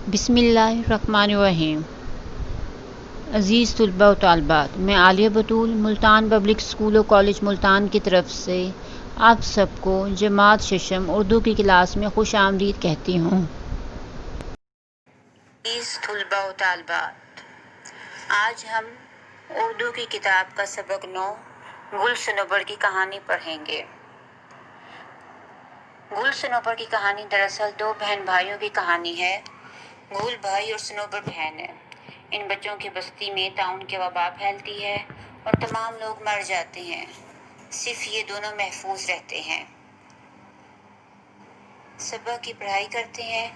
بسم اللہ الرحمن الرحیم۔ عزیز طلباء و طالبات، میں عالیہ بطول ملتان پبلک اسکول و کالج ملتان کی طرف سے آپ سب کو جماعت ششم اردو کی کلاس میں خوش آمدید کہتی ہوں۔ عزیز طلباء و طالبات، آج ہم اردو کی کتاب کا سبق 9 گل صنوبر کی کہانی پڑھیں گے۔ گل صنوبر کی کہانی دراصل دو بہن بھائیوں کی کہانی ہے۔ گل بھائی اور صنوبر بہن ہے۔ ان بچوں کی بستی میں طاعون کی وبا پھیلتی ہے اور تمام لوگ مر جاتے ہیں، صرف یہ دونوں محفوظ رہتے ہیں۔ سبق کی پڑھائی کرتے ہیں۔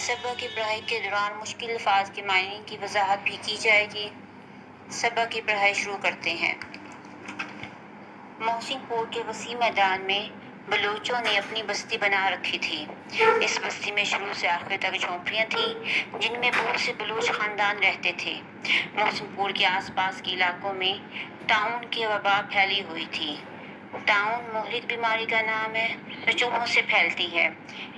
سبق کی پڑھائی کے دوران مشکل الفاظ کے معنی کی وضاحت بھی کی جائے گی۔ سبق کی پڑھائی شروع کرتے ہیں۔ محسن پور کے وسیع میدان میں بلوچوں نے اپنی بستی بنا رکھی تھی۔ اس بستی میں شروع سے آخر تک جھونپڑیاں تھیں جن میں بہت سے بلوچ خاندان رہتے تھے۔ محسن پور کے آس پاس کے علاقوں میں طاعون کی وبا پھیلی ہوئی تھی۔ طاعون مہلک بیماری کا نام ہے جو چوہوں سے پھیلتی ہے۔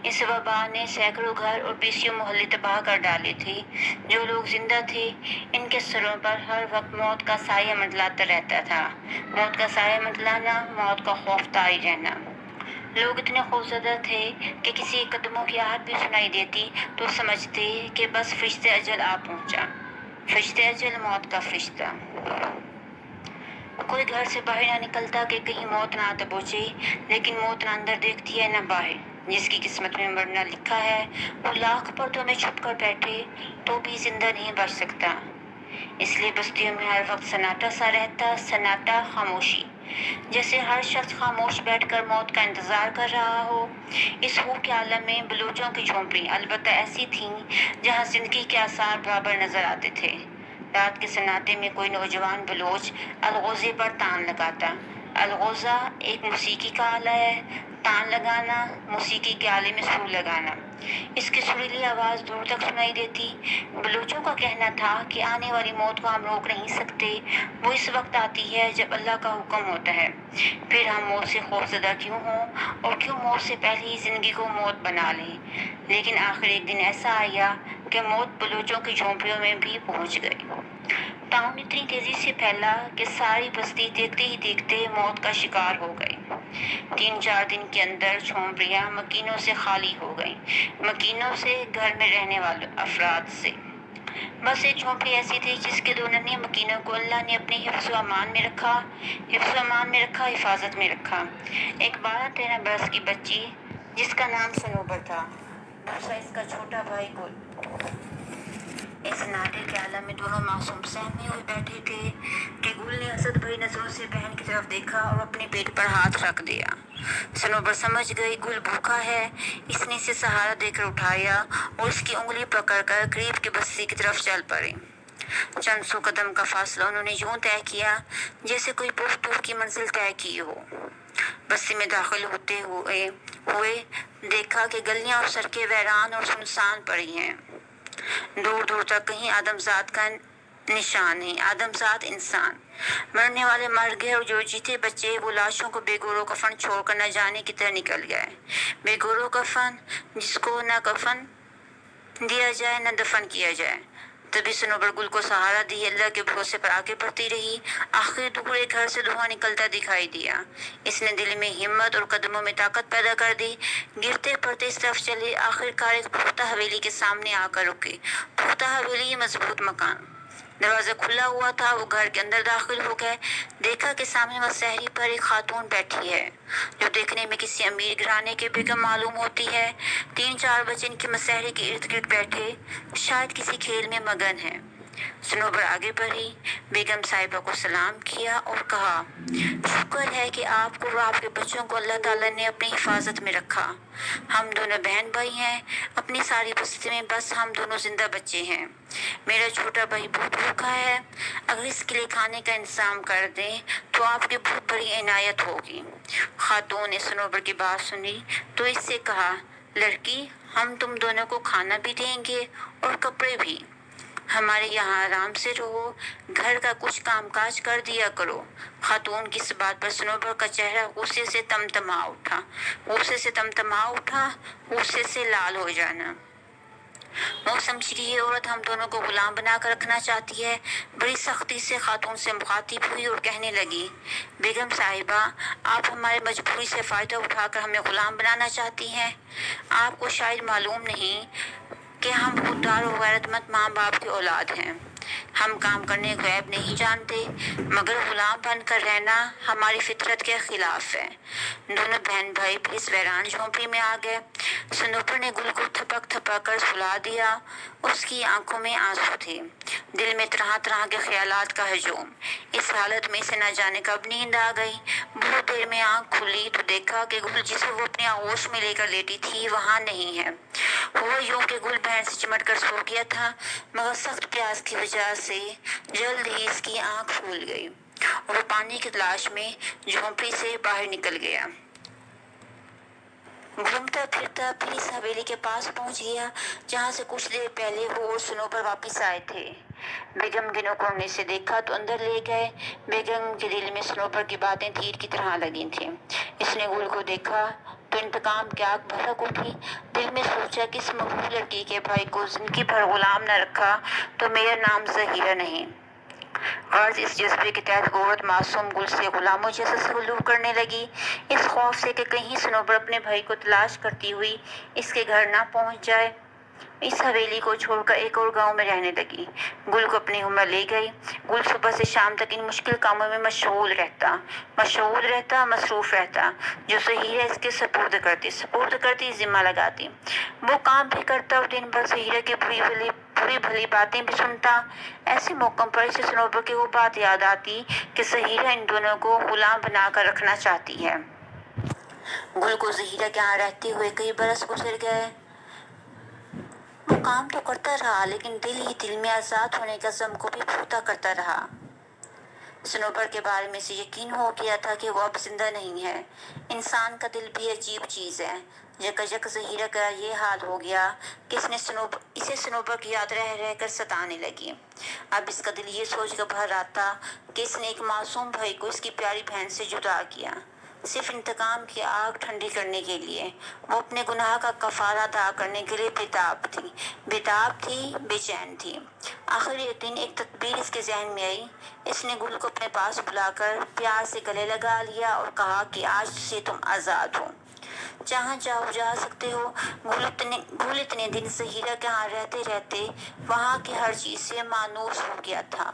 اس وبا نے سینکڑوں گھر اور بیسیوں محلے تباہ کر ڈالے تھے۔ جو لوگ زندہ تھے ان کے سروں پر ہر وقت موت کا سایہ منڈلاتا رہتا تھا۔ موت کا سایہ منڈلانا، موت کا خوف طاری رہنا۔ لوگ اتنے خوفزدہ تھے کہ کسی قدموں کی آہٹ بھی سنائی دیتی تو سمجھتے کہ بس فرشتہ اجل آ پہنچا۔ فرشتہ اجل، موت کا فرشتہ۔ کوئی گھر سے باہر نہ نکلتا کہ کہیں موت نہ دبوچے، لیکن موت نہ اندر دیکھتی ہے نہ باہر۔ جس کی قسمت میں مرنا لکھا ہے وہ لاکھ پردوں میں چھپ کر بیٹھے تو بھی زندہ نہیں بچ سکتا۔ اس لیے بستیوں میں ہر وقت سناٹا سا رہتا، سناٹا، خاموشی، جیسے ہر شخص خاموش بیٹھ کر موت کا انتظار کر رہا ہو۔ اس خوف کے عالم میں بلوچوں کی جھونپڑی البتہ ایسی تھیں جہاں زندگی کے آثار برابر نظر آتے تھے۔ رات کے سناٹے میں کوئی نوجوان بلوچ الغوزے پر تان لگاتا۔ الغوزہ ایک موسیقی کا آلہ ہے۔ تان لگانا، موسیقی کے آلے میں سور لگانا۔ اس کی سریلی آواز دور تک سنائی دیتی۔ بلوچوں کا کہنا تھا کہ آنے والی موت کو ہم روک نہیں سکتے، وہ اس وقت آتی ہے جب اللہ کا حکم ہوتا ہے۔ پھر ہم موت سے خوفزدہ کیوں ہوں اور کیوں موت سے پہلے ہی زندگی کو موت بنا لیں۔ لیکن آخر ایک دن ایسا آیا کہ موت بلوچوں کی جھونپڑیوں میں بھی پہنچ گئی۔ طاعون اتنی تیزی سے پھیلا کہ ساری بستی دیکھتے ہی دیکھتے موت کا شکار ہو گئی۔ 3-4 دن کے اندر جھونپڑیاں مکینوں سے خالی ہو گئیں۔ مکینوں سے، گھر میں رہنے والے افراد سے۔ بس ایک جھونپڑی ایسی تھی جس کے 2 ننھے مکینوں کو اللہ نے اپنے حفظ و امان میں رکھا۔ حفظ و امان میں رکھا، حفاظت میں رکھا۔ ایک 12-13 برس کی بچی جس کا نام صنوبر تھا، دوسرا اس کا چھوٹا بھائی گل۔ اس سناٹے کے عالم میں دونوں معصوم سہمے ہوئے بیٹھے تھے کہ گل نے حسد بھری نظروں سے بہن کی طرف دیکھا اور اپنے پیٹ پر ہاتھ رکھ دیا۔ صنوبر سمجھ گئی گل بھوکا ہے۔ اس نے اسے سہارا دے کر اٹھایا اور اس کی انگلی پکڑ کر قریب کی بستی کی طرف چل پڑی۔ چند سو قدم کا فاصلہ انہوں نے یوں طے کیا جیسے کوئی بہت دور کی منزل طے کی ہو۔ بستی میں داخل ہوتے ہوئے دیکھا کہ گلیاں اور سڑکیں ویران اور سنسان پڑی ہیں۔ دور دور تک کہیں آدمزاد کا نشان نہیں، آدمزاد انسان۔ مرنے والے مر گئے اور جو جیتے بچے وہ لاشوں کو بے گور و کفن چھوڑ کر نہ جانے کی طرح نکل گئے۔ بے گور و کفن، جس کو نہ کفن دیا جائے نہ دفن کیا جائے۔ تبھی صنوبر گل کو سہارا دی اللہ کے بھروسے پر آگے بڑھتی رہی۔ آخر دور ایک گھر سے دھواں نکلتا دکھائی دیا۔ اس نے دل میں ہمت اور قدموں میں طاقت پیدا کر دی۔ گرتے پڑتے اس طرف چلے، آخر کار ایک پختہ حویلی کے سامنے آ کر رکے۔ پختہ حویلی، مضبوط مکان۔ دروازہ کھلا ہوا تھا، وہ گھر کے اندر داخل ہو گئے۔ دیکھا کہ سامنے مسہری پر ایک خاتون بیٹھی ہے جو دیکھنے میں کسی امیر گھرانے کی بیگم معلوم ہوتی ہے۔ 3-4 بچے ان کی مسہری کے ارد گرد بیٹھے شاید کسی کھیل میں مگن ہیں۔ صنوبر آگے بڑھی، بیگم صاحبہ کو سلام کیا اور کہا، شکر ہے کہ آپ کو اور آپ کے بچوں کو اللہ تعالیٰ نے اپنی حفاظت میں رکھا۔ ہم دونوں بہن بھائی ہیں، اپنی ساری بستی میں بس ہم دونوں زندہ بچے ہیں۔ میرا چھوٹا بھائی بہت بھوکا ہے، اگر اس کے لیے کھانے کا انتظام کر دیں تو آپ کی بہت بڑی عنایت ہوگی۔ خاتون نے صنوبر کی بات سنی تو اس سے کہا، لڑکی، ہم تم دونوں کو کھانا بھی دیں گے اور کپڑے بھی۔ ہمارے یہاں آرام سے رہو، گھر کا کچھ کام کاج کر دیا کرو۔ خاتون کی اس بات پر صنوبر کا چہرہ غصے سے تمتما اٹھا، غصے سے لال ہو جانا۔ وہ समझी ये औरत हम दोनों को गुलाम बनाकर रखना चाहती है। बड़ी सख्ती से खातून से मुखातिब हुई और कहने लगी, बेगम साहिबा, आप हमारी मजबूरी से फ़ायदा उठाकर हमें गुलाम बनाना चाहती हैं। आपको शायद मालूम नहीं कि हम खुददार और गैरतमंद माँ बाप की औलाद हैं। हम काम करने को ऐब नहीं जानते, मगर गुलाम बनकर रहना हमारी फितरत के खिलाफ है। दोनों बहन भाई भी इस वैरान झोंपड़ी में आ गए। सनोपर ने गुल को थपक थपक कर सुला दिया। उसकी आंखों में आंसू थे, दिल में तरह तरह के ख्यालात का हजूम। इस हालत में इसे न जाने कब नींद आ गई। बहुत देर में आंख खुली तो देखा कि गुल जिसे वो अपने आगोश में लेकर लेटी थी वहां नहीं है। हुआ यूं कि गुल बहन से चिमट कर सो गया था, मगर सख्त प्यास की वजह से जल्द ही इसकी आंख फूल गई और वो पानी की तलाश में झोंपड़ी से बाहर निकल गया। घूमता फिरता फिर इस हवेली के पास पहुंच गया जहां से कुछ देर पहले वो और सनोबर वापस आए थे। बेगम गिनो को उन्हें से देखा तो अंदर ले गए। बेगम के दिल में सनोबर की बातें तीर की तरह लगी थी। इसने गुल को देखा तो इंतकाम की आग भड़क उठी। दिल में सोचा कि इस मकबूल लड़की के भाई को जिंदगी भर गुलाम न रखा तो मेरा नाम ज़हीरा नहीं। गर्ज इस जज्बे के तहत औरत मासूम गुल से गुलामों जैसा सलूक करने लगी, इस खौफ से कि कहीं सनोबर अपने भाई को तलाश करती हुई इसके घर ना पहुंच जाए। इस हवेली को छोड़कर एक और गांव में रहने लगी। गुल को अपनी उम्र ले गई। गुल सुबह से शाम तक इन मुश्किल कामों में मशगूल रहता, मसरूफ रहता, जो ज़हीरा इसके सपुर्द करती, जिम्मा लगाती। वो काम भी करता और दिन भर ज़हीरा की बुरी भली बातें भी सुनता। ऐसे मौक़ों पर इसे सनोबर की वो बात याद आती कि ज़हीरा इन दोनों को गुलाम बनाकर रखना चाहती है। गुल को ज़हीरा के यहाँ रहते हुए कई बरस गुजर गए। वो काम तो करता रहा, लेकिन दिल ही दिल में आज़ाद होने का ज़म को भी फूटा करता रहा। सनोबर के बारे में से यकीन हो गया था कि वो अब जिंदा नहीं है। इंसान का दिल भी अजीब चीज़ है। यकजक ज़हीरा का ये हाल हो गया कि इसे सनोबर की याद रह रह कर सताने लगी। अब इसका दिल ये सोच कर भर आता कि इसने एक मासूम भाई को इसकी प्यारी बहन से जुदा किया, सिर्फ इंतकाम की आग ठंडी करने के लिए। वो अपने गुनाह का कफारा अदा करने के लिए बेताब थी, बेचैन थी। आखिर एक दिन एक तदबीर इसके जहन में आई। इसने गुल को अपने पास बुलाकर प्यार से गले लगा लिया और कहा कि आज से तुम आज़ाद हो, जहाँ चाहो जा सकते हो। गुल इतने दिन ज़हीरा के यहाँ रहते रहते वहाँ की हर चीज़ से मानूस हो गया था।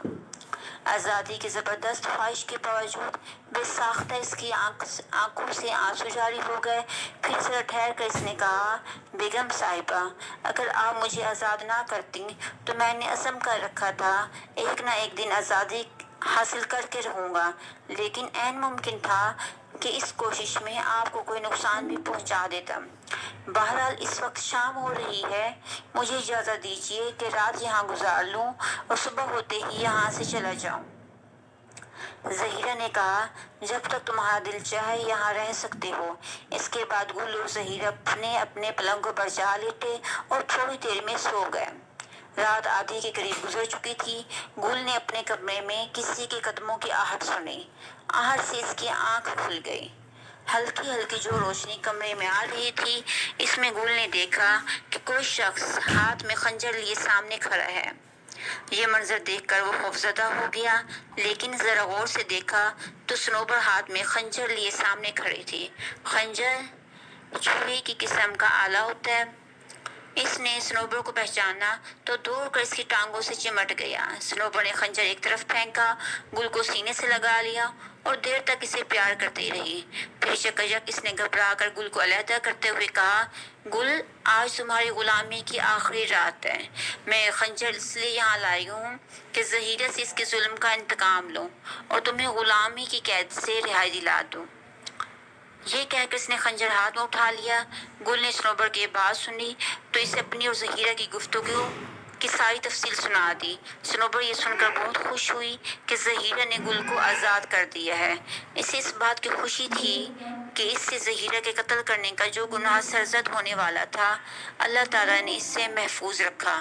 आज़ादी की ज़बरदस्त ख्वाहिश के बावजूद बेसाख्ता इसकी आंखों से आंसू जारी हो गए। फिर जरा ठहर कर इसने कहा, बेगम साहिबा, अगर आप मुझे आज़ाद ना करती तो मैंने अज़म कर रखा था एक ना एक दिन आज़ादी हासिल करके रहूँगा, लेकिन ऐन मुमकिन था कि इस कोशिश में आपको कोई नुकसान भी पहुँचा देता। बहरहाल इस वक्त शाम हो रही है, मुझे इजाज़त दीजिए कि रात यहाँ गुजार लूँ और सुबह होते ही यहाँ से चला जाऊँ। ज़हीरा ने कहा, जब तक तुम्हारा दिल चाहे यहाँ रह सकते हो। इसके बाद गुल और ज़हीरा अपने पलंगों पर जा लेटे और थोड़ी देर में सो गए। रात आधी के करीब गुजर चुकी थी। गुल ने अपने कमरे में किसी के कदमों की आहट सुनी। आहट से इसकी आंख खुल गई। हल्की हल्की जो रोशनी कमरे में आ रही थी, इसमें गुल ने देखा कि कोई शख्स हाथ में खंजर लिए सामने खड़ा है। ये मंजर देखकर वो खौफजदा हो गया, लेकिन जरा गौर से देखा तो सनोबर हाथ में खंजर लिए सामने खड़ी थी। खंजर छुरी की किस्म का आला होता है। इसने सनोबर को पहचाना तो दौड़कर इसकी टांगों से चिमट गया। सनोबर ने खंजर एक तरफ फेंका, गुल को सीने से लगा लिया और देर तक इसे प्यार करती रही। फिर चकचक इसने घबरा कर गुल को अलहदा करते हुए कहा, गुल, आज तुम्हारी गुलामी की आखिरी रात है। मैं खंजर इसलिए यहाँ लाई हूँ कि ज़हीरा से इसके जुल्म का इंतकाम लूँ और तुम्हें गुलामी की कैद से रिहाई दिला दूँ। ये कहकर इसने खंजर हाथ में उठा लिया। गुल ने सनोबर की बात सुनी तो इसे अपनी और ज़हीरा की गुफ्तगू की सारी तफसील सुना दी। सनोबर ये सुनकर बहुत खुश हुई कि ज़हीरा ने गुल को आज़ाद कर दिया है। इसे इस बात की खुशी थी कि इससे ज़हीरा के कत्ल करने का जो गुनाह सरजद होने वाला था, अल्लाह ताला ने इससे महफूज रखा।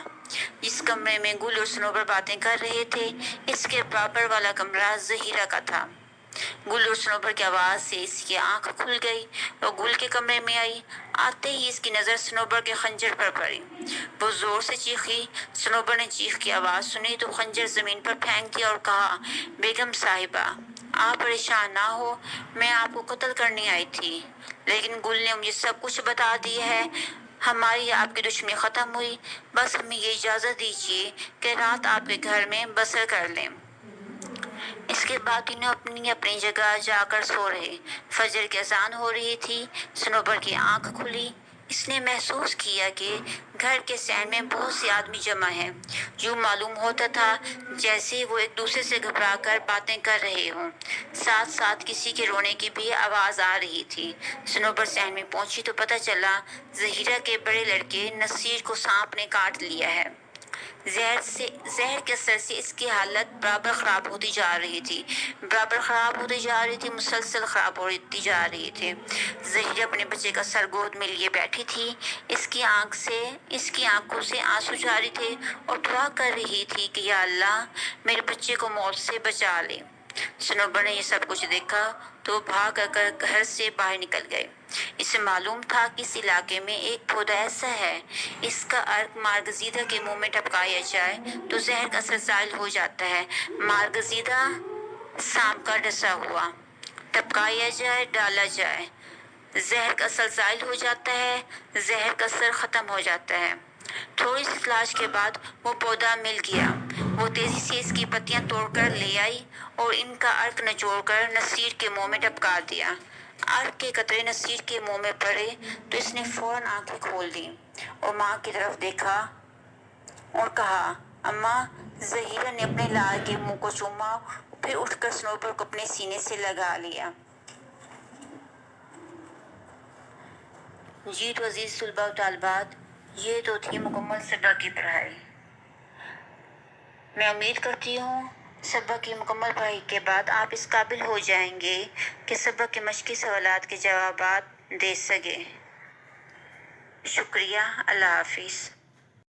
जिस कमरे में गुल और सनोबर बातें कर रहे थे, इसके बराबर वाला कमरा ज़हीरा का था। गुल और सनोबर की आवाज़ से इसकी आंख खुल गई और गुल के कमरे में आई। आते ही इसकी नज़र सनोबर के खंजर पर पड़ी। वो जोर से चीखी। सनोबर ने चीख की आवाज़ सुनी तो खंजर ज़मीन पर फेंक दिया और कहा, बेगम साहिबा, आप परेशान ना हो, मैं आपको कत्ल करने आई थी, लेकिन गुल ने मुझे सब कुछ बता दिया है। हमारी आपकी दुश्मनी ख़त्म हुई। बस हमें ये इजाज़त दीजिए कि रात आपके घर में बसर कर लें। इसके बाद तीनों अपनी अपनी जगह जाकर सो रहे। फजर की अजान हो रही थी। सनोबर की आंख खुली। इसने महसूस किया कि घर के सैन में बहुत से आदमी जमा हैं। यूं मालूम होता था जैसे वो एक दूसरे से घबरा कर बातें कर रहे हों। साथ साथ किसी के रोने की भी आवाज़ आ रही थी। सनोबर सैन में पहुंची तो पता चला जहीरा के बड़े लड़के नसीर को सांप ने काट लिया है। जहर के असर से इसकी हालत बराबर ख़राब होती जा रही थी, मुसलसल ख़राब होती जा रही थी। ज़हीरा अपने बच्चे का सर गोद में लिए बैठी थी। इसकी आंखों से आंसू जारी थे और दुआ कर रही थी कि या अल्लाह, मेरे बच्चे को मौत से बचा ले। सनोबर ने ये सब कुछ देखा तो भाग कर घर से बाहर निकल गए। इसे मालूम था कि इस इलाके में एक पौधा ऐसा है, इसका अर्क मार्गजीदा के मुंह में टपकाया जाए तो जहर का असर ज़ाइल हो जाता है। मार्गजीदा सांप का डसा हुआ, टपकाया जाए, डाला जाए, जहर का असर ज़ाइल हो जाता है, जहर का असर ख़त्म हो जाता है। थोड़ी सी तलाश के बाद वो पौधा मिल गया। वो तेजी से इसकी पत्तियां तोड़कर ले आई और इनका अर्क निचोड़कर नसीर के मुंह में टपका दिया। अर्क के कतरे नसीर के मुंह में पड़े तो इसने फौरन आंखें खोल दी और माँ की तरफ देखा और कहा, अम्मा। जहीरा ने अपने लाल के मुंह को चूमा, फिर उठकर सनोबर को अपने सीने से लगा लिया। जी तो अजीज तुलबा व तालिबात, ये तो थी मुकम्मल सबक की पढ़ाई। मैं उम्मीद करती हूँ सबक की मुकम्मल पढ़ाई के बाद आप इस काबिल हो जाएंगे कि सबक के मश्की सवालात के जवाबात दे सकें। शुक्रिया। अल्लाह हाफिज़।